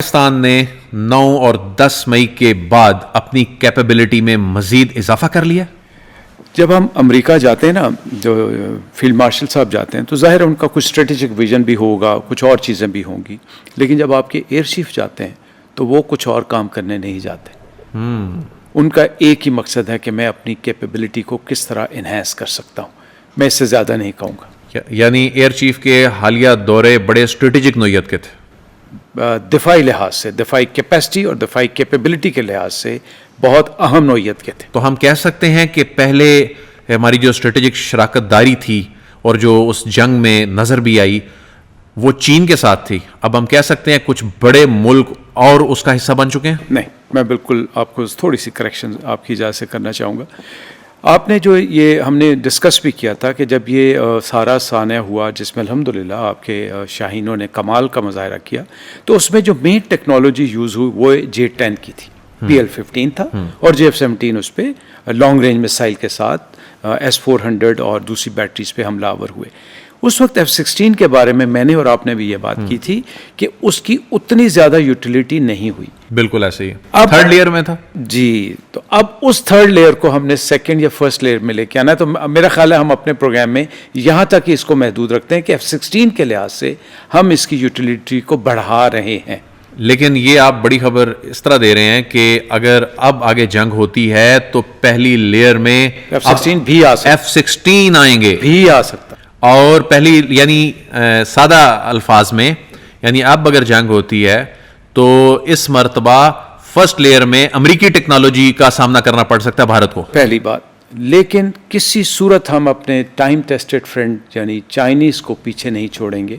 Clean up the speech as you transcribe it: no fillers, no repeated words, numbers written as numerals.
پاکستان نے 9 اور 10 مئی کے بعد اپنی کیپیبلٹی میں مزید اضافہ کر لیا. جب ہم امریکہ جاتے ہیں نا، جو فیلڈ مارشل صاحب جاتے ہیں، تو ظاہر ہے ان کا کچھ اسٹریٹجک ویژن بھی ہوگا، کچھ اور چیزیں بھی ہوں گی، لیکن جب آپ کے ایئر چیف جاتے ہیں تو وہ کچھ اور کام کرنے نہیں جاتے. ان کا ایک ہی مقصد ہے کہ میں اپنی کیپیبلٹی کو کس طرح انہینس کر سکتا ہوں. میں اس سے زیادہ نہیں کہوں گا. یعنی ایئر چیف کے حالیہ دورے بڑے اسٹریٹجک نوعیت کے تھے. دفاعی لحاظ سے، دفاعی کیپیسٹی اور دفاعی کیپیبلٹی کے لحاظ سے بہت اہم نوعیت کے تھے. تو ہم کہہ سکتے ہیں کہ پہلے ہماری جو اسٹریٹجک شراکت داری تھی اور جو اس جنگ میں نظر بھی آئی وہ چین کے ساتھ تھی. اب ہم کہہ سکتے ہیں کچھ بڑے ملک اور اس کا حصہ بن چکے ہیں. نہیں، میں بالکل آپ کو تھوڑی سی کریکشن آپ کی اجازت سے کرنا چاہوں گا. آپ نے جو یہ ہم نے ڈسکس بھی کیا تھا کہ جب یہ سارا سانحہ ہوا جس میں الحمدللہ آپ کے شاہینوں نے کمال کا مظاہرہ کیا، تو اس میں جو مین ٹیکنالوجی یوز ہوئی وہ J-10 کی تھی. PL-15 تھا اور JF-17 اس پہ لانگ رینج میسائل کے ساتھ S-400 اور دوسری بیٹریز پہ حملہ آور ہوئے. اس وقت F-16 کے بارے میں نے اور آپ نے بھی یہ بات کی تھی کہ اس کی اتنی زیادہ یوٹیلیٹی نہیں ہوئی. بالکل ایسے ہی تھرڈ لیئر میں تھا. جی، تو اب اس تھرڈ لیئر کو ہم نے سیکنڈ یا فرسٹ لیئر میں لے کے آنا ہے. تو میرا خیال ہے ہم اپنے پروگرام میں یہاں تک اس کو محدود رکھتے ہیں کہ F-16 کے لحاظ سے ہم اس کی یوٹیلیٹی کو بڑھا رہے ہیں. لیکن یہ آپ بڑی خبر اس طرح دے رہے ہیں کہ اگر اب آگے جنگ ہوتی ہے تو پہلی لیئر میں F-16 بھی آ سکتا F-16 آئیں گے بھی آ سکتا. اور پہلی یعنی سادہ الفاظ میں یعنی اب اگر جنگ ہوتی ہے تو اس مرتبہ فرسٹ لیئر میں امریکی ٹیکنالوجی کا سامنا کرنا پڑ سکتا ہے بھارت کو. پہلی بات، لیکن کسی صورت ہم اپنے ٹائم ٹیسٹڈ فرینڈ یعنی چائنیز کو پیچھے نہیں چھوڑیں گے.